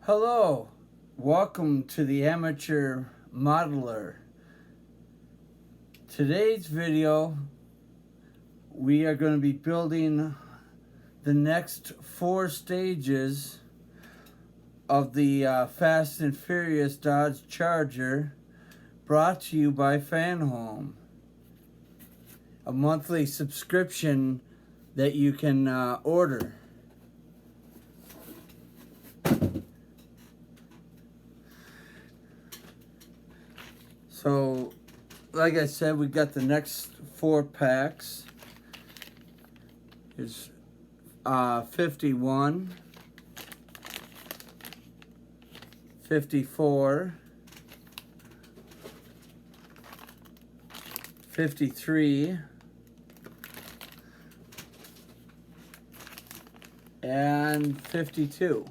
Hello, welcome to the Amateur Modeler. Today's video, we are going to be building the next 4 stages of the Fast and Furious Dodge Charger, brought to you by Fanhome, a monthly subscription that you can order. So, like I said, we got the next 4 packs. Here's 51, 54, 53, and 52.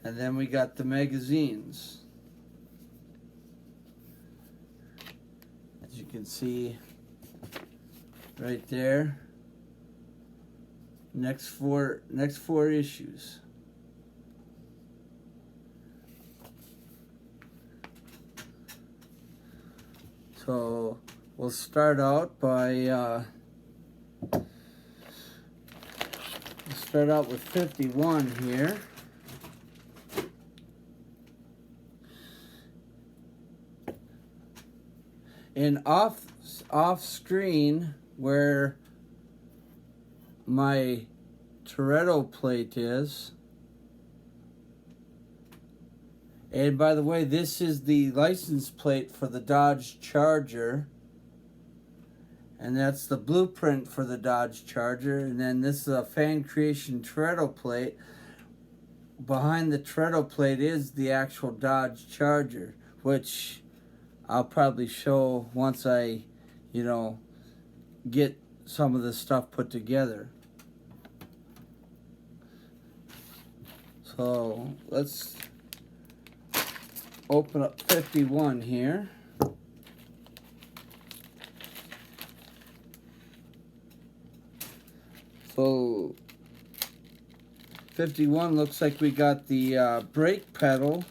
And then we got the magazines. As you can see right there. Next four issues. So we'll start out by with 51 here. And off screen, where my Toretto plate is, and by the way, this is the license plate for the Dodge Charger, and that's the blueprint for the Dodge Charger. And then this is a Fan Creation Toretto plate. Behind the Toretto plate is the actual Dodge Charger, which I'll probably show once I, get some of this stuff put together. So let's open up 51 here. So 51 looks like we got the brake pedal,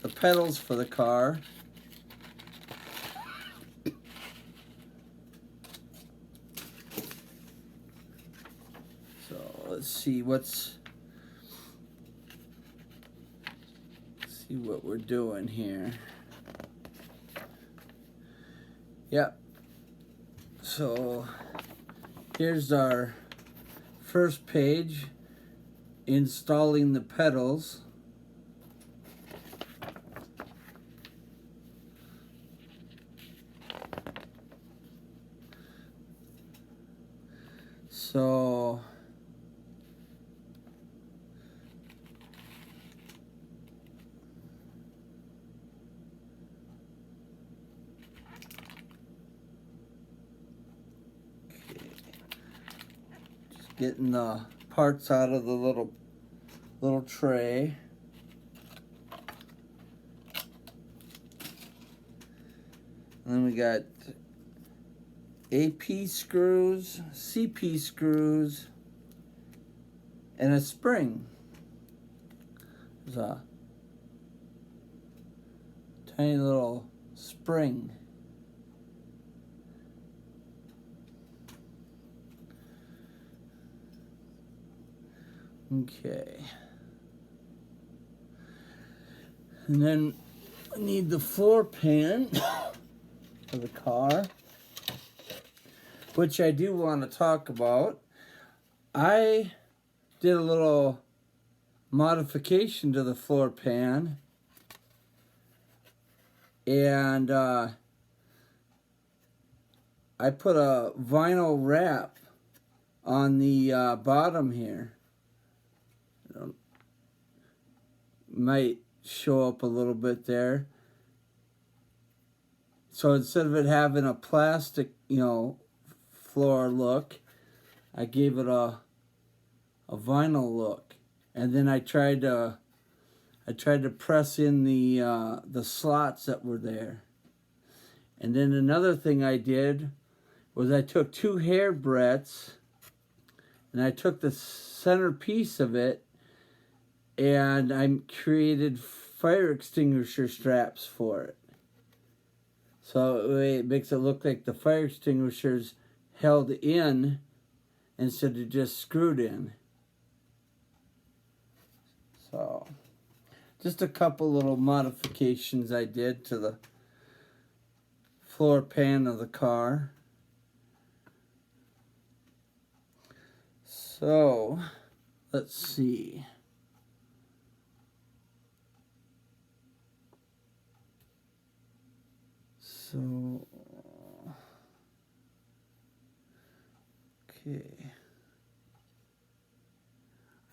the pedals for the car. Let's see what we're doing here. Yep. So here's our first page, installing the pedals. So getting the parts out of the little tray. And then we got AP screws, CP screws, and a spring. There's a tiny little spring. Okay. And then I need the floor pan for the car, which I do want to talk about. I did a little modification to the floor pan, and I put a vinyl wrap on the bottom here. Might show up a little bit there. So instead of it having a plastic, floor look, I gave it a vinyl look. And then I tried to press in the slots that were there. And then another thing I did was I took two hair breadths and I took the center piece of it and I created fire extinguisher straps for it. So it makes it look like the fire extinguishers held in instead of just screwed in. So just a couple little modifications I did to the floor pan of the car. So let's see. So okay.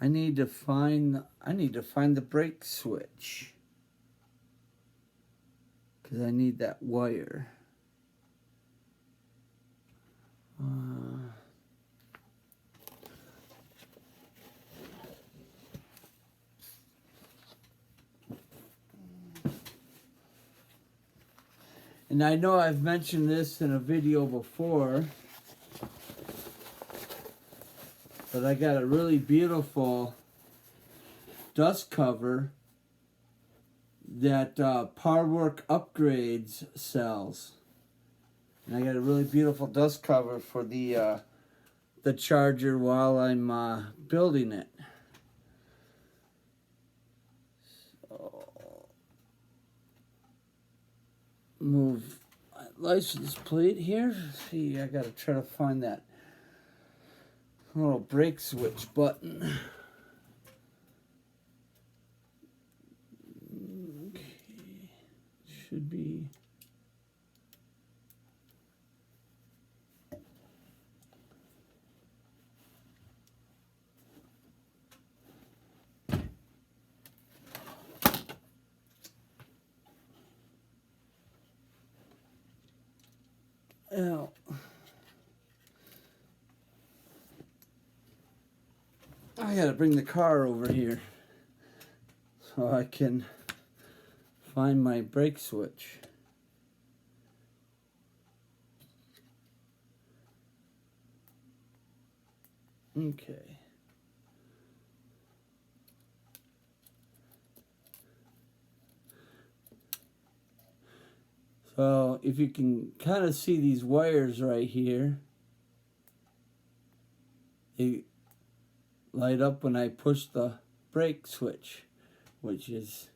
I need to find the brake switch because I need that wire. And I know I've mentioned this in a video before, but I got a really beautiful dust cover that Powerwork Upgrades sells. And I got a really beautiful dust cover for the charger while I'm building it. So, move my license plate here. See, I gotta try to find that little brake switch button. Okay, should be. Oh. I gotta bring the car over here so I can find my brake switch. Okay. So if you can kind of see these wires right here, they light up when I push the brake switch, which is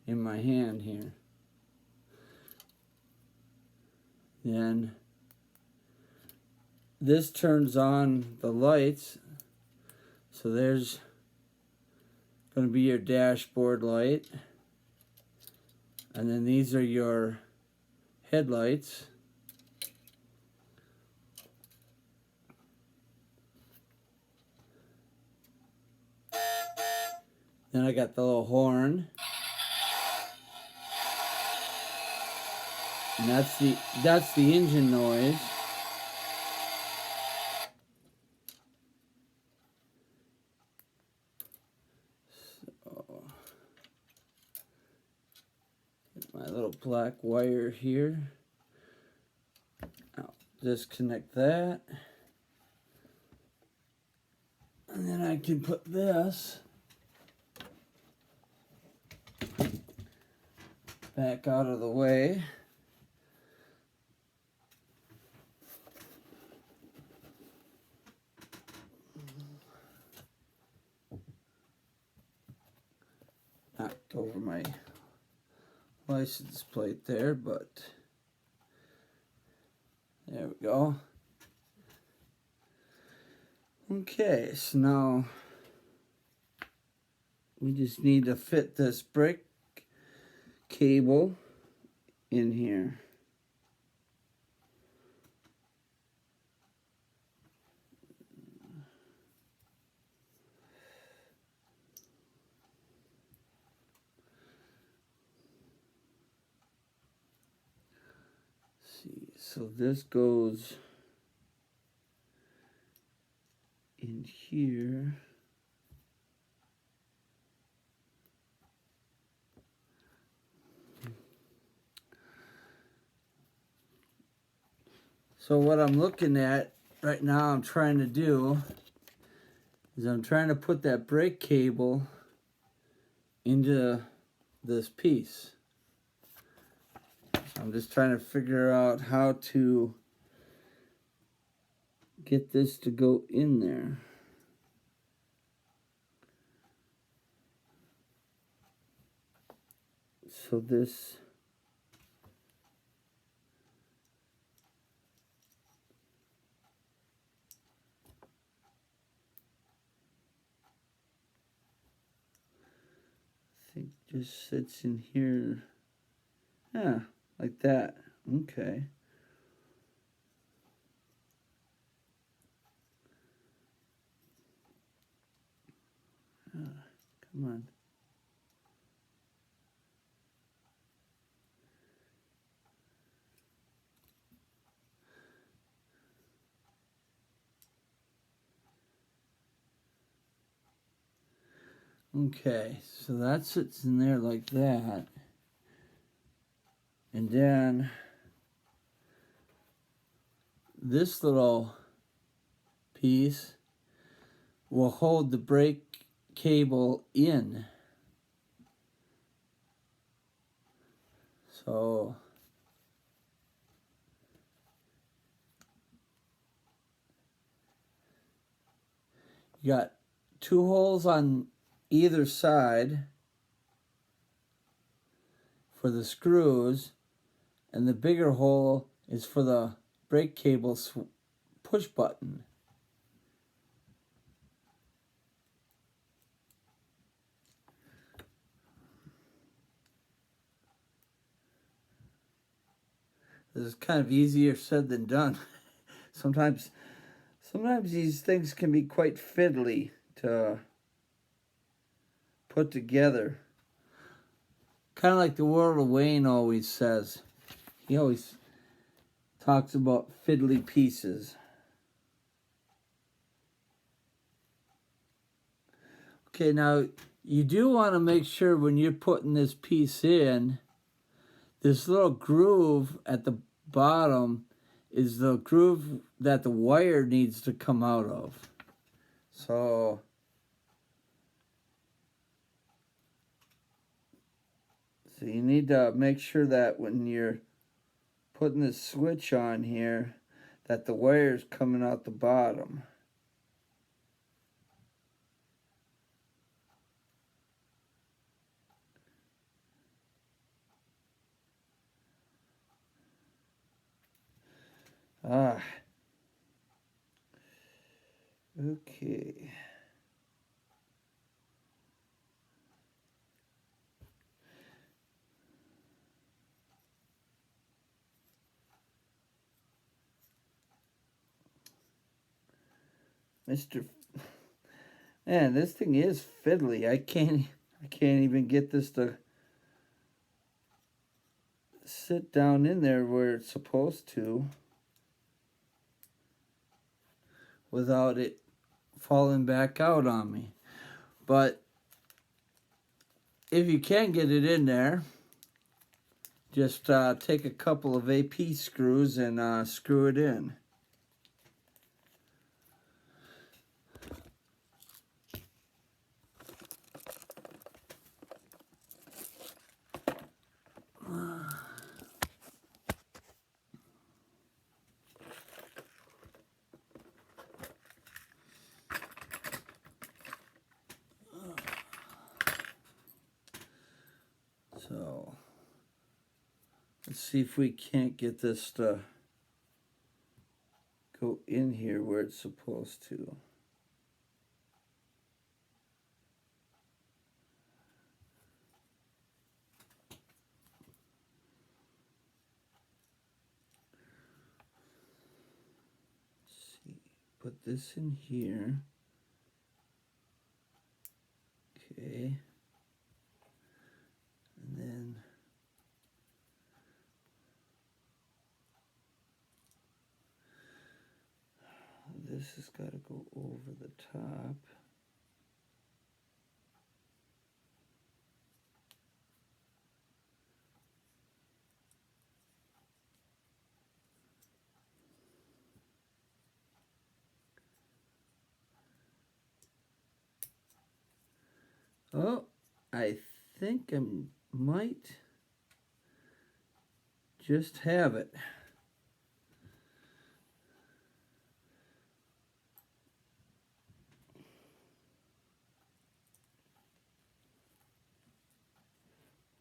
in my hand here. Then this turns on the lights. So there's going to be your dashboard light. And then these are your headlights. Then I got the little horn. And that's the engine noise. So get my little black wire here. I'll disconnect that. And then I can put this back out of the way. Knocked over my license plate there, but there we go. Okay, so now we just need to fit this brake cable in here. See, so this goes in here. So what I'm looking at right now, I'm trying to do is I'm trying to put that brake cable into this piece. I'm just trying to figure out how to get this to go in there. So this, I think, just sits in here. Yeah, like that. Okay. Come on. Okay, so that sits in there like that. And then this little piece will hold the brake cable in. So you got 2 holes on either side for the screws, and the bigger hole is for the brake cable push button. This is kind of easier said than done. Sometimes these things can be quite fiddly to put together. Kind of like the World of Wayne always says. He always talks about fiddly pieces. Okay, now you do want to make sure when you're putting this piece in, this little groove at the bottom is the groove that the wire needs to come out of. So you need to make sure that when you're putting this switch on here, that the wire's coming out the bottom. Ah. Okay. Mr. Man, this thing is fiddly. I can't even get this to sit down in there where it's supposed to without it falling back out on me. But if you can get it in there, just take a couple of AP screws and screw it in. So let's see if we can't get this to go in here where it's supposed to. Let's see, put this in here. Okay. And then this has got to go over the top. Oh, I think I might just have it.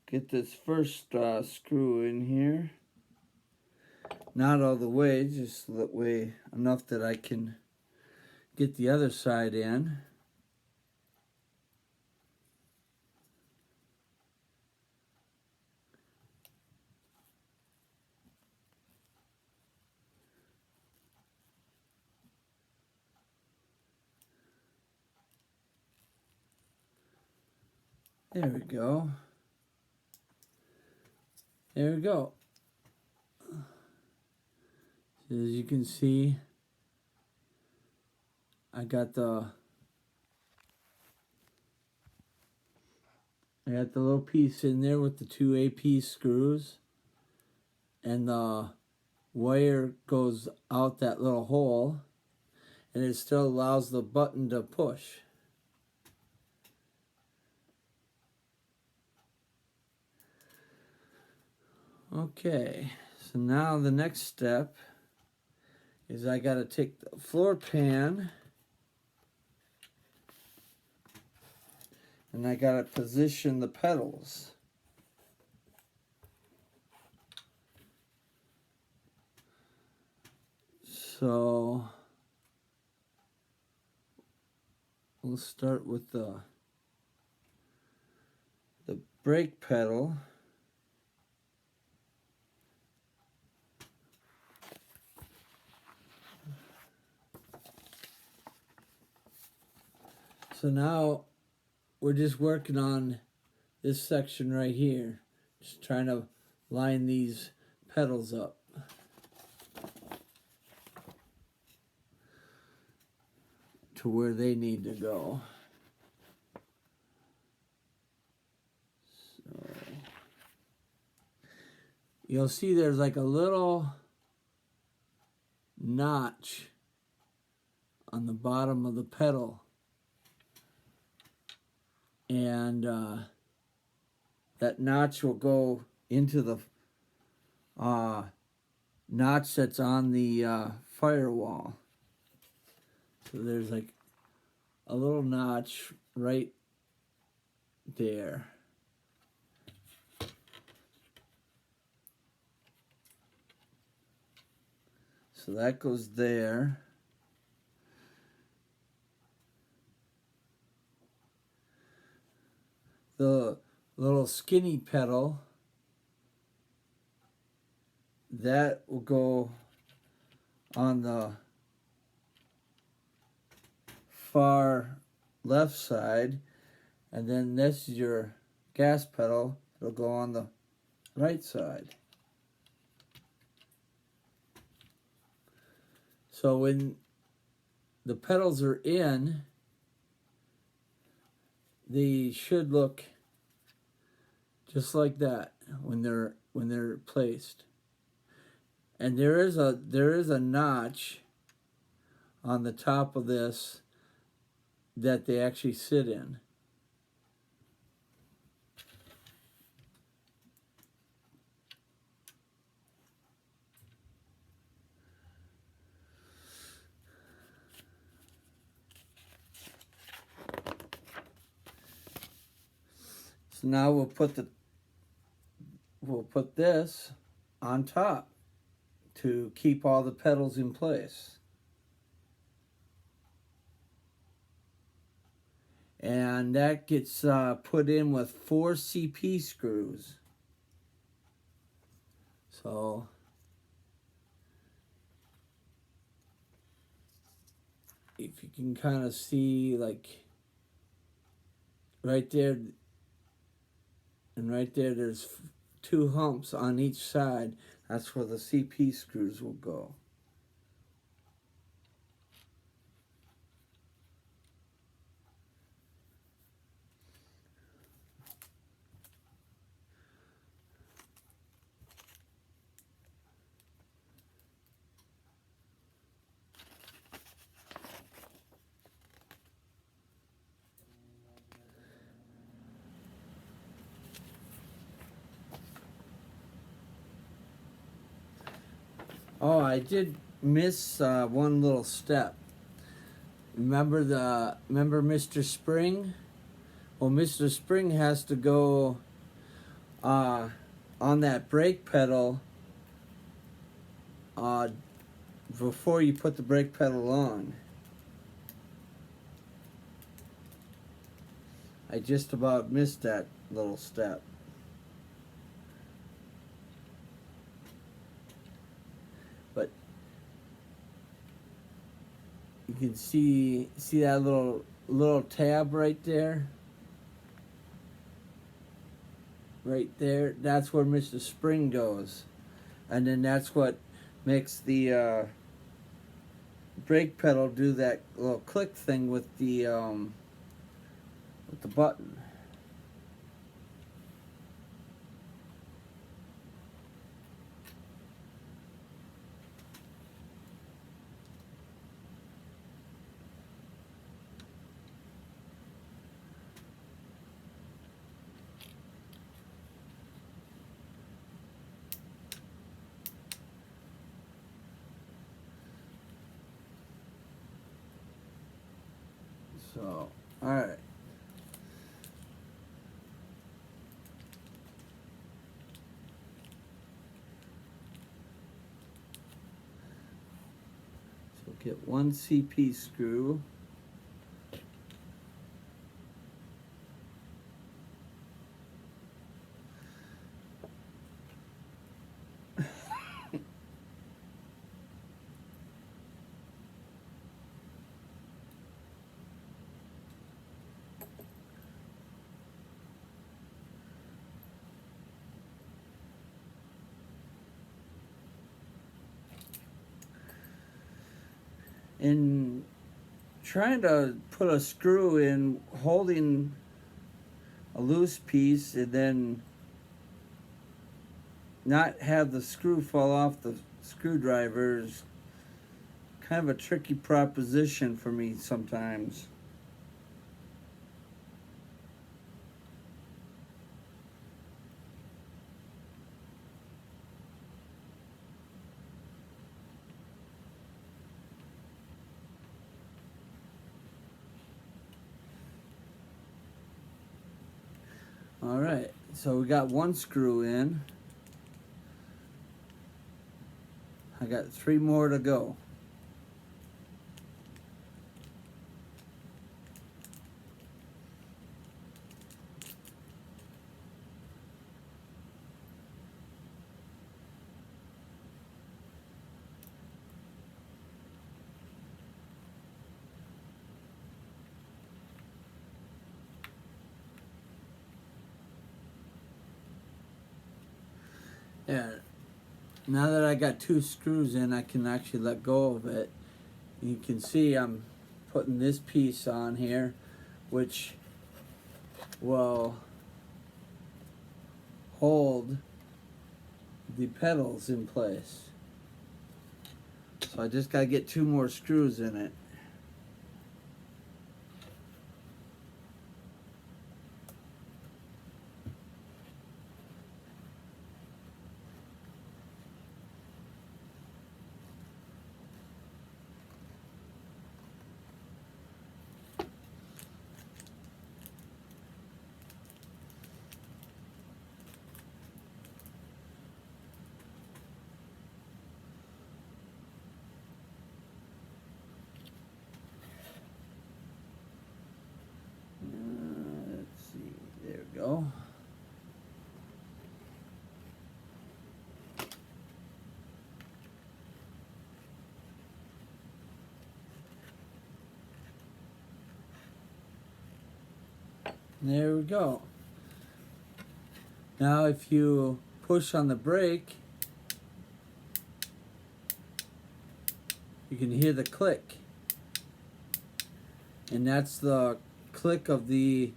Get this first screw in here. Not all the way, just that way enough that I can get the other side in. There we go. There we go. As you can see, I got the little piece in there with the two AP screws, and the wire goes out that little hole, and it still allows the button to push. Okay, so now the next step is I got to take the floor pan and I got to position the pedals. So we'll start with the brake pedal. So now we're just working on this section right here, just trying to line these pedals up. To where they need to go. So you'll see there's like a little notch on the bottom of the pedal, and that notch will go into the notch that's on the firewall. So there's like a little notch right there. So that goes there. The little skinny pedal, that will go on the far left side, and then this is your gas pedal. It'll go on the right side. So when the pedals are in, they should look just like that when they're placed. And there is a notch on the top of this that they actually sit in. So now we'll put this on top to keep all the pedals in place. And that gets put in with 4 CP screws. So if you can kind of see, like right there and right there, there's 2 humps on each side. That's where the CP screws will go. Oh, I did miss one little step. Remember Mr. Spring? Well, Mr. Spring has to go on that brake pedal before you put the brake pedal on. I just about missed that little step. But you can see that little tab right there? Right there, that's where Mr. Spring goes. And then that's what makes the brake pedal do that little click thing with the button. So, all right. So get one CP screw. In trying to put a screw in, holding a loose piece and then not have the screw fall off the screwdriver is kind of a tricky proposition for me sometimes. All right, so we got one screw in. I got 3 more to go. Yeah, now that I got 2 screws in, I can actually let go of it. You can see I'm putting this piece on here, which will hold the pedals in place. So I just gotta get 2 more screws in it. Let's see, there we go. There we go. Now if you push on the brake, you can hear the click. And that's the click of the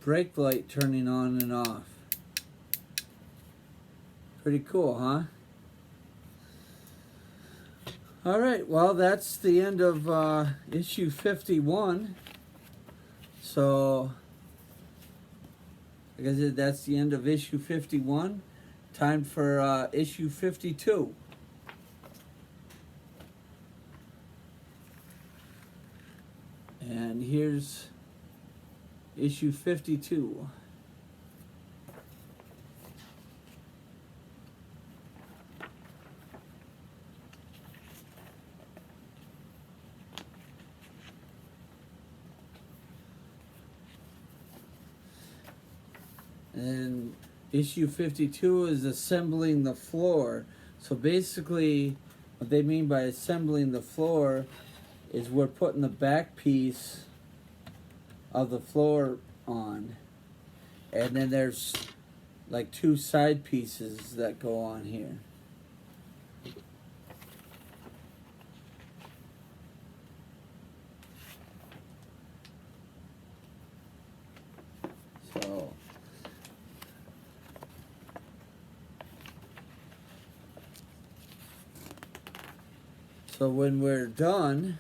brake light turning on and off. Pretty cool, huh? All right, well, that's the end of issue 51. So, like I said, that's the end of issue 51. Time for issue 52. And here's issue 52. And issue 52 is assembling the floor. So basically, what they mean by assembling the floor is we're putting the back piece of the floor on. And then there's like two side pieces that go on here. So when we're done,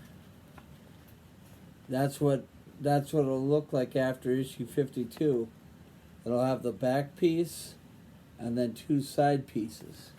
that's what it'll look like after issue 52. It'll have the back piece and then two side pieces.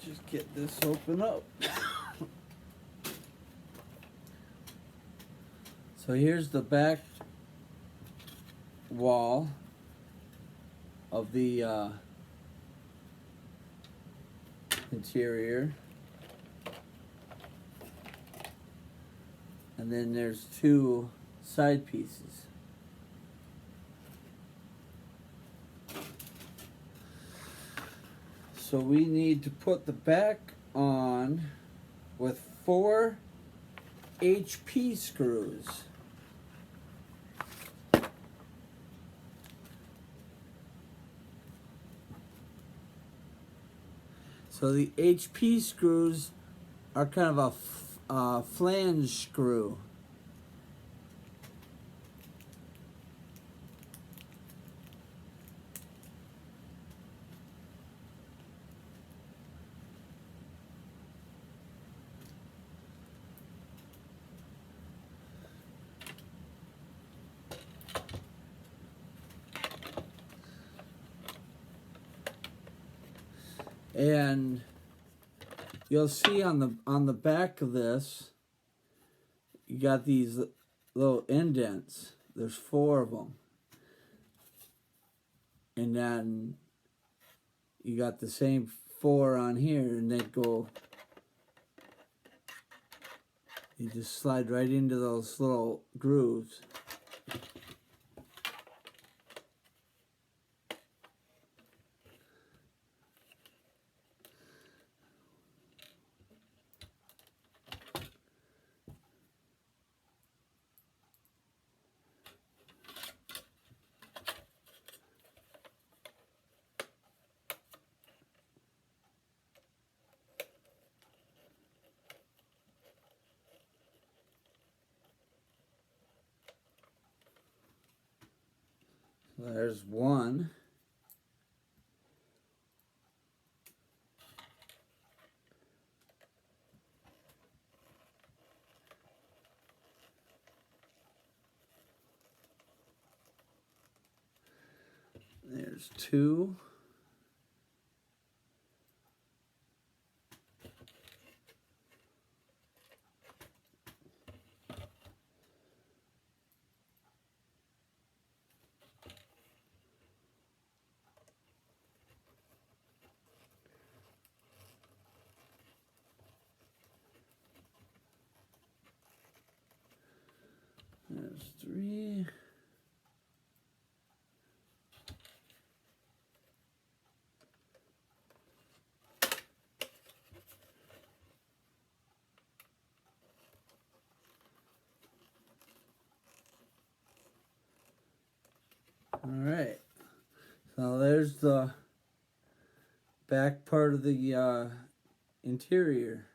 Just get this open up. So here's the back wall of the interior. And then there's two side pieces. So we need to put the back on with 4 HP screws. So the HP screws are kind of a flange screw. And you'll see on the back of this, you got these little indents. There's 4 of them. And then you got the same 4 on here, and they go, you just slide right into those little grooves. There's 1. There's 2. There's 3. All right. So there's the back part of the interior.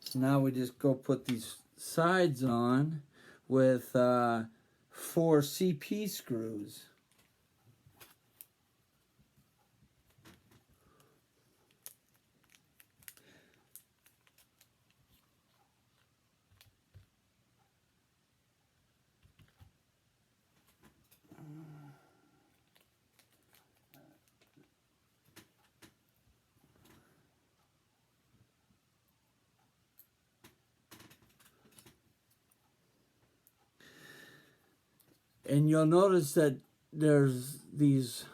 So now we just go put these sides on with 4 CP screws. And you'll notice that there's these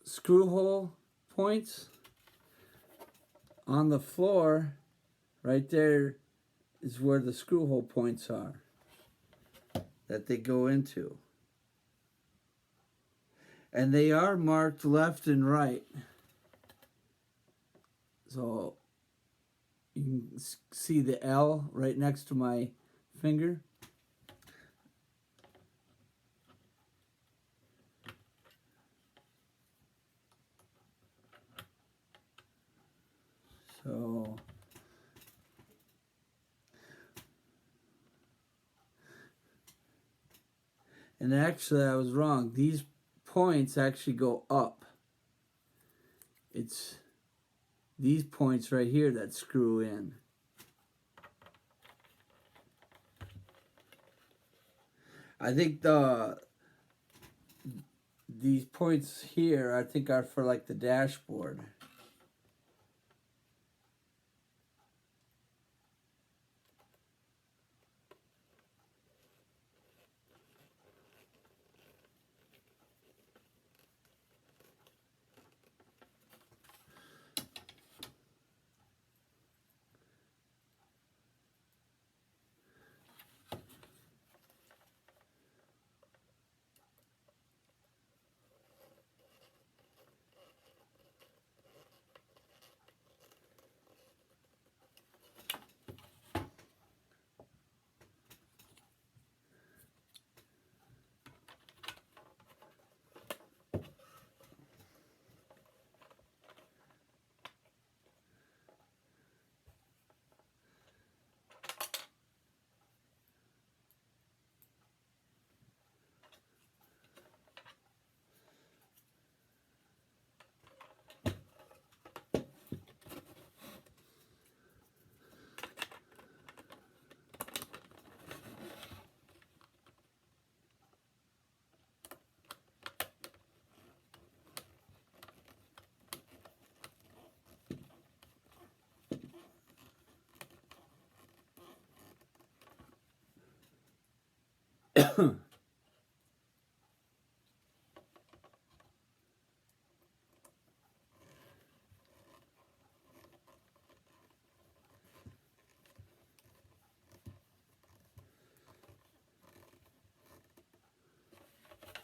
screw hole points on the floor. Right there is where the screw hole points are that they go into. And they are marked left and right. So you can see the L right next to my finger. So and actually I was wrong. These points actually go up. It's these points right here that screw in. I think these points here I think are for like the dashboard.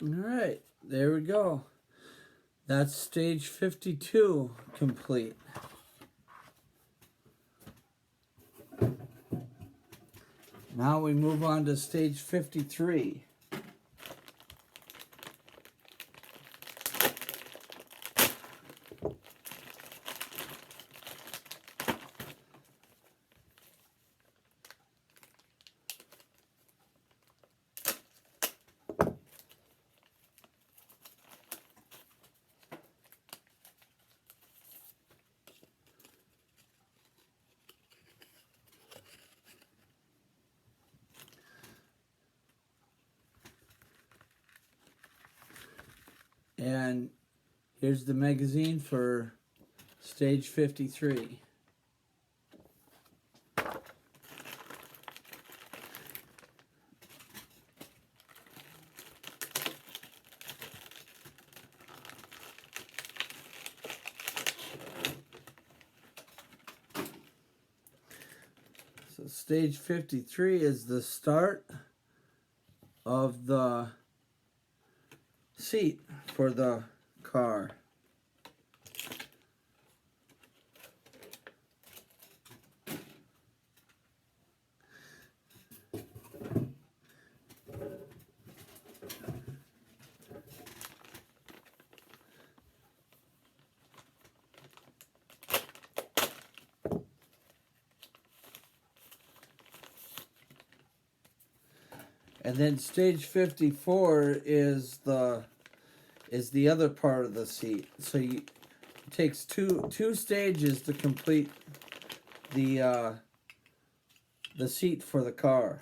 All right, there we go. That's stage 52 complete. Now we move on to stage 53. And here's the magazine for stage 53. stage 53 is the start of the seat for the car. And then stage 54 is the other part of the seat. So it takes two stages to complete the seat for the car.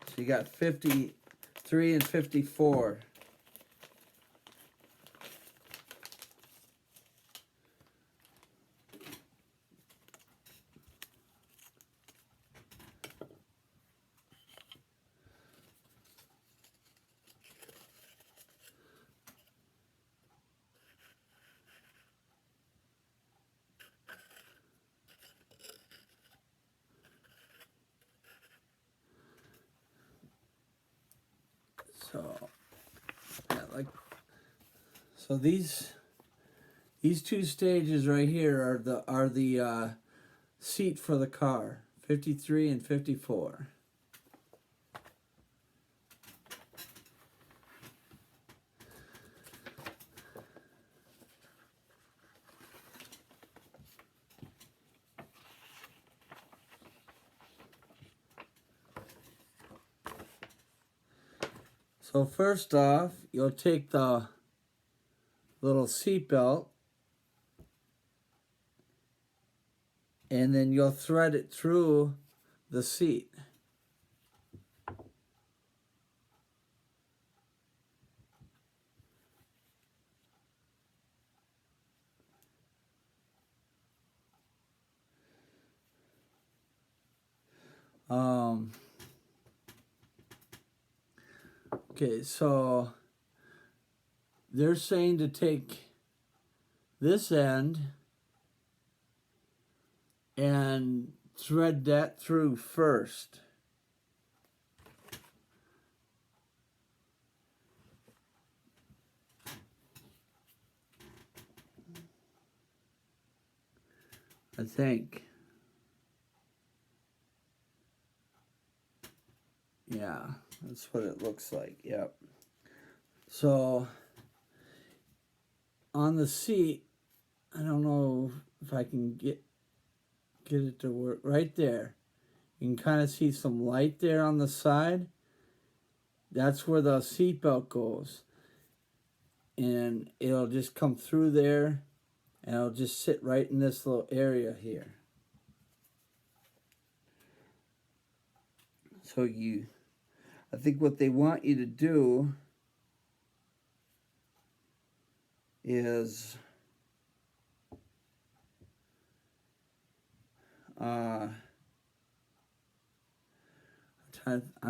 So you got 53 and 54. So, yeah, so these two stages right here are the seat for the car, 53 and 54. So first off, you'll take the little seat belt and then you'll thread it through the seat. Okay, so they're saying to take this end and thread that through first. I think. Yeah, that's what it looks like. Yep. So on the seat, I don't know if I can get it to work right there. You can kind of see some light there on the side. That's where the seatbelt goes. And it'll just come through there and it'll just sit right in this little area here. So I think what they want you to do is I'm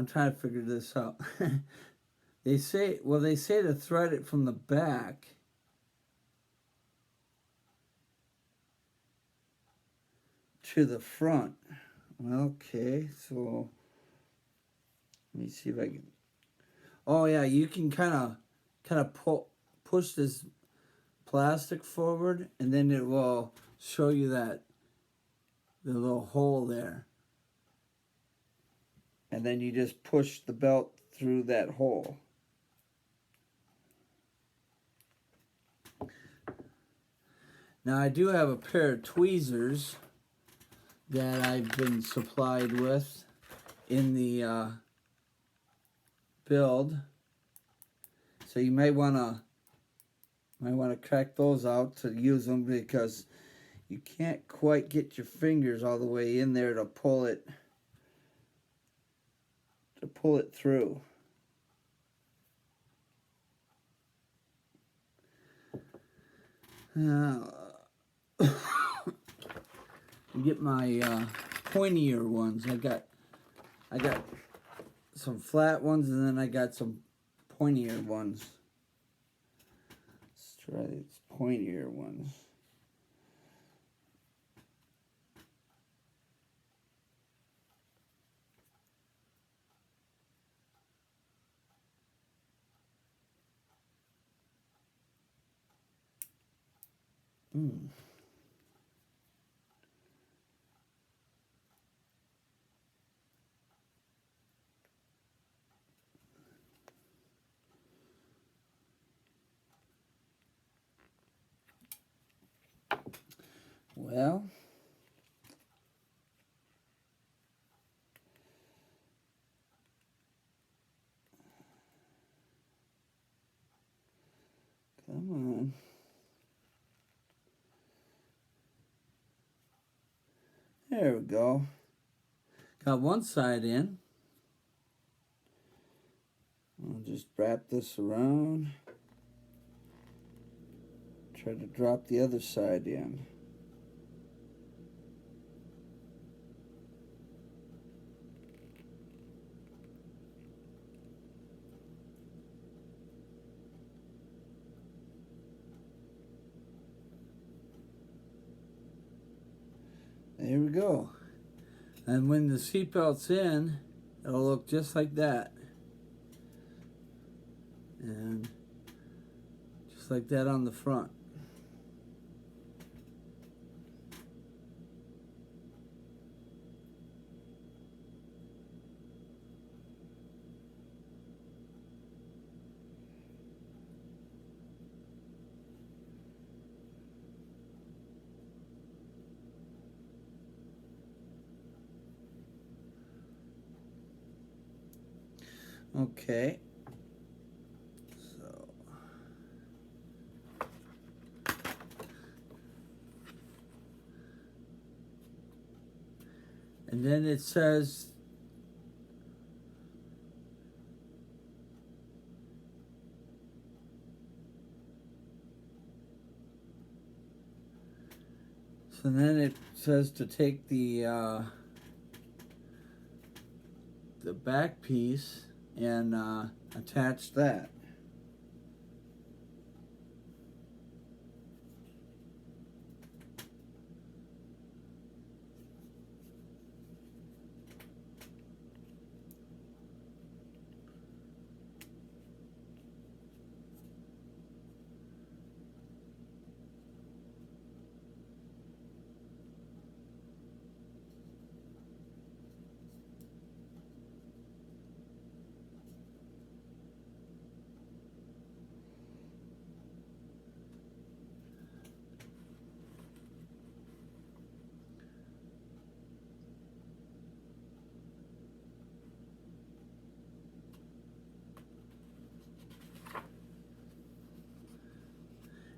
trying to figure this out. They say to thread it from the back to the front. Okay, so let me see if I can. Oh yeah, you can kind of push this plastic forward, and then it will show you the little hole there. And then you just push the belt through that hole. Now I do have a pair of tweezers that I've been supplied with in the build. So you might want to crack those out to use them, because you can't quite get your fingers all the way in there to pull it through. Get my pointier ones. I got some flat ones, and then I got some pointier ones. Let's try these pointier ones. Hmm. Well, come on. There we go. Got one side in. I'll just wrap this around. Try to drop the other side in. There we go. And when the seatbelt's in, it'll look just like that. And just like that on the front. Okay. So and then it says so then it says to take the back piece and attach that.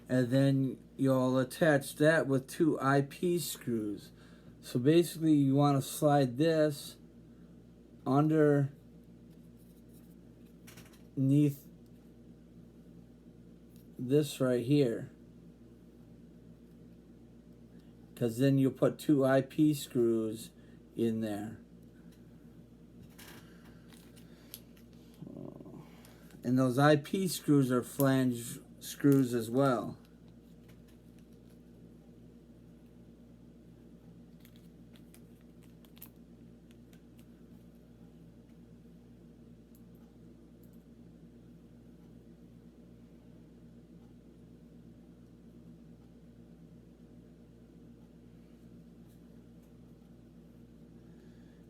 And then you'll attach that with two IP screws. So basically you want to slide this underneath this right here. Because then you'll put two IP screws in there. And those IP screws are flange screws as well.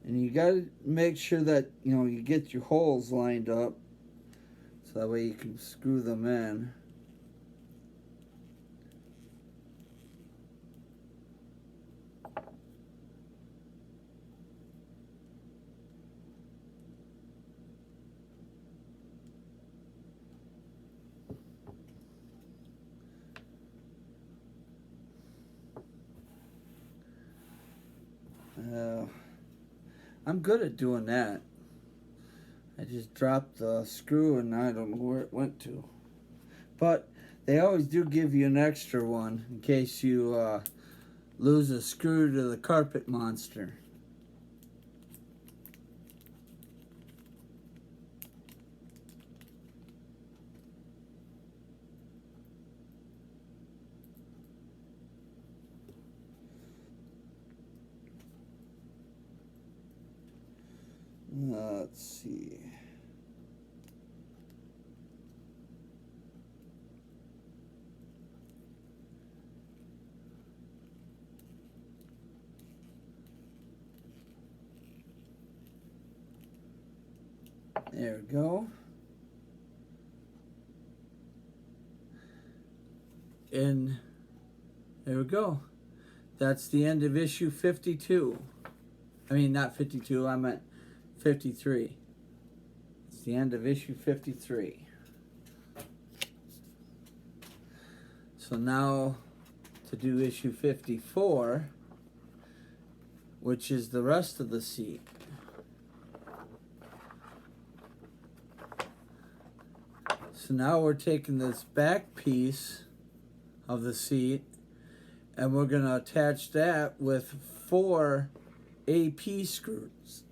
And you got to make sure that, you know, you get your holes lined up so that way you can screw them in. I'm good at doing that. I just dropped the screw and I don't know where it went to. But they always do give you an extra one in case you lose a screw to the carpet monster. Let's see. There we go. And there we go. That's the end of issue 52. I mean, not 52, I meant 53. It's the end of issue 53. So now to do issue 54, which is the rest of the seat. So now we're taking this back piece of the seat and we're going to attach that with 4 AP screws.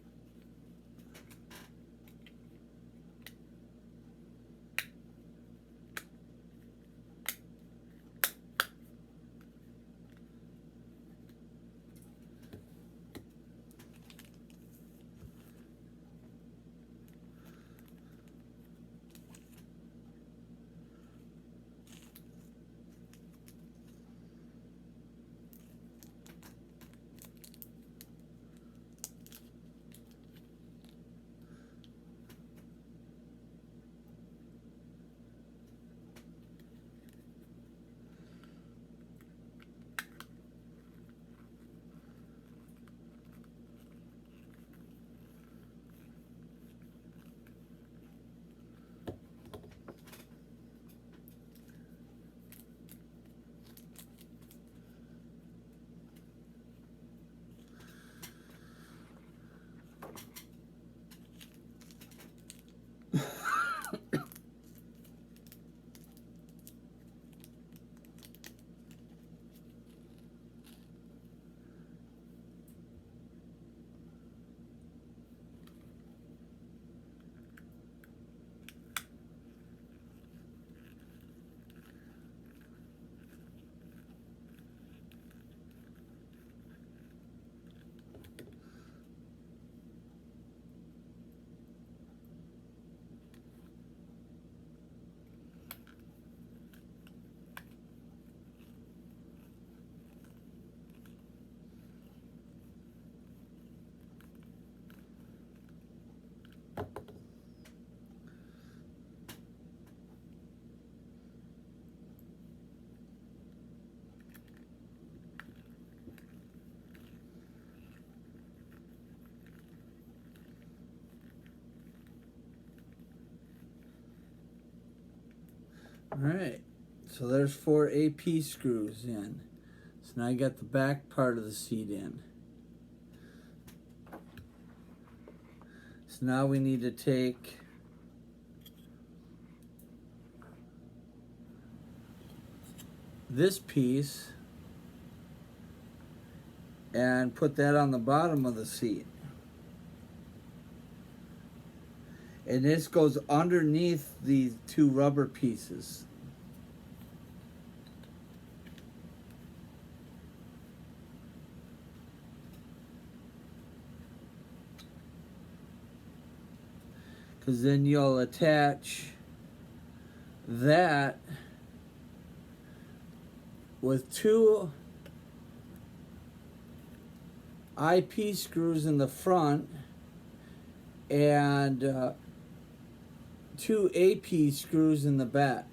Alright, so there's 4 AP screws in. So now I got the back part of the seat in. So now we need to take this piece and put that on the bottom of the seat. And this goes underneath these 2 rubber pieces. Because then you'll attach that with 2 IP screws in the front and 2 AP screws in the back.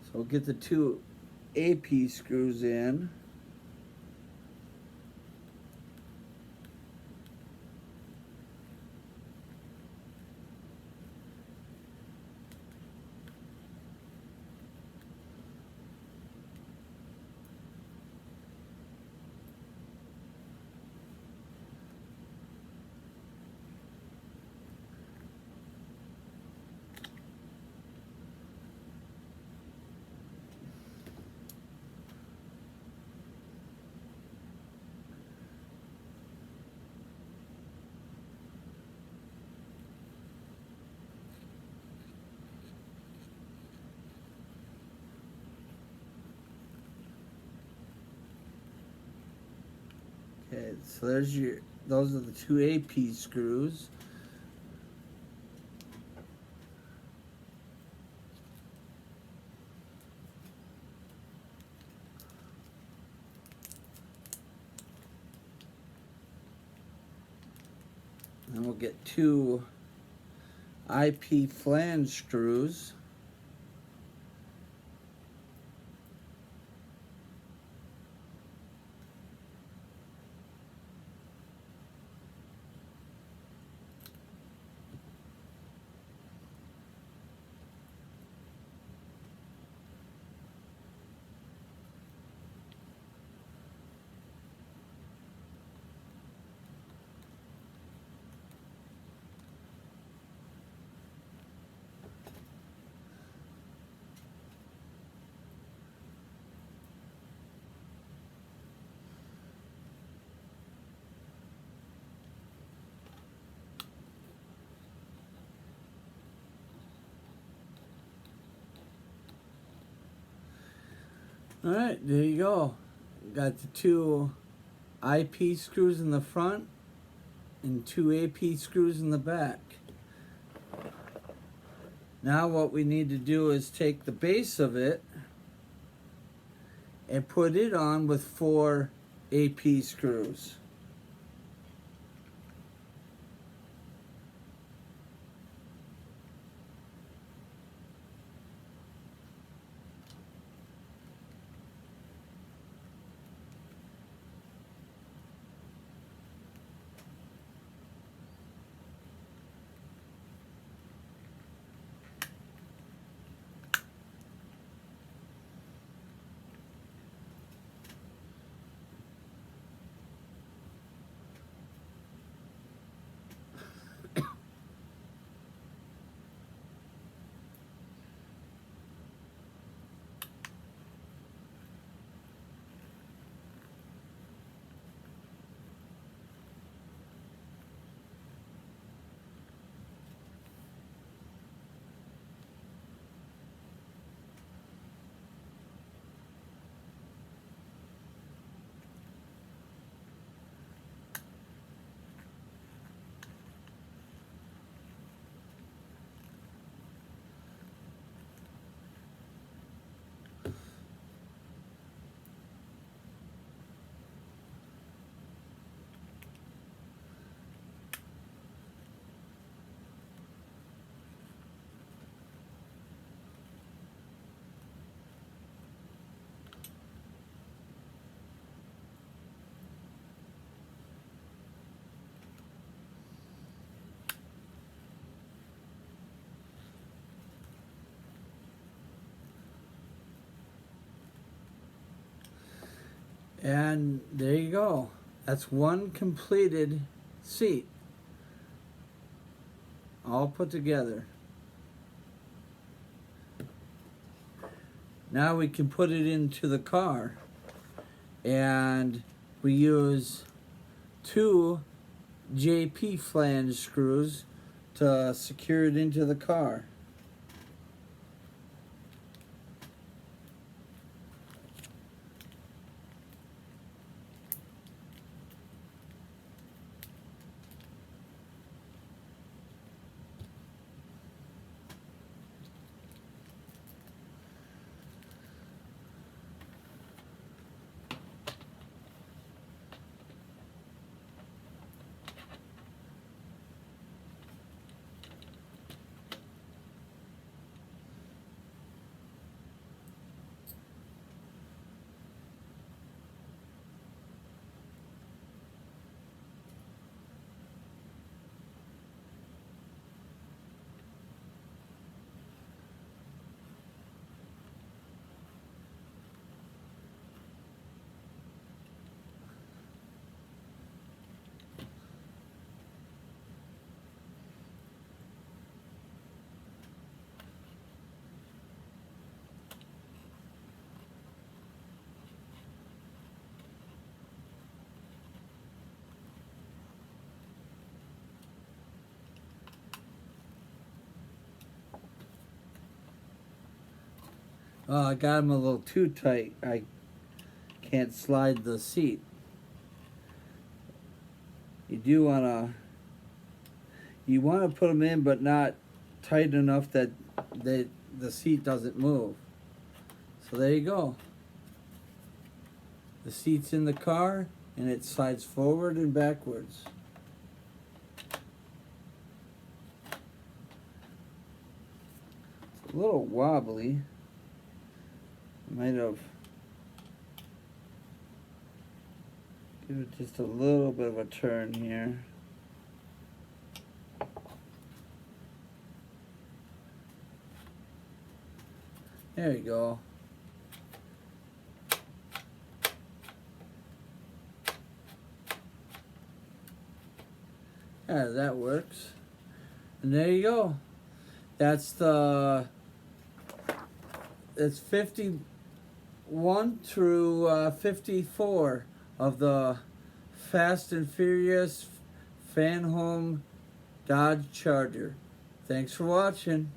So we'll get the 2 AP screws in. Okay, so those are the 2 AP screws. we'll get 2 IP flange screws. Alright, there you go. Got the 2 IP screws in the front and 2 AP screws in the back. Now what we need to do is take the base of it and put it on with 4 AP screws. And there you go. That's 1 completed seat, all put together. Now we can put it into the car, and we use 2 JP flange screws to secure it into the car. Oh, I got them a little too tight. I can't slide the seat. You want to put them in, but not tight enough that the seat doesn't move. So there you go. The seat's in the car, and it slides forward and backwards. A little wobbly. Might have give it just a little bit of a turn here. There you go. Yeah, that works. And there you go. That's 51 through 54 of the Fast and Furious Fanhome Dodge Charger. Thanks for watching.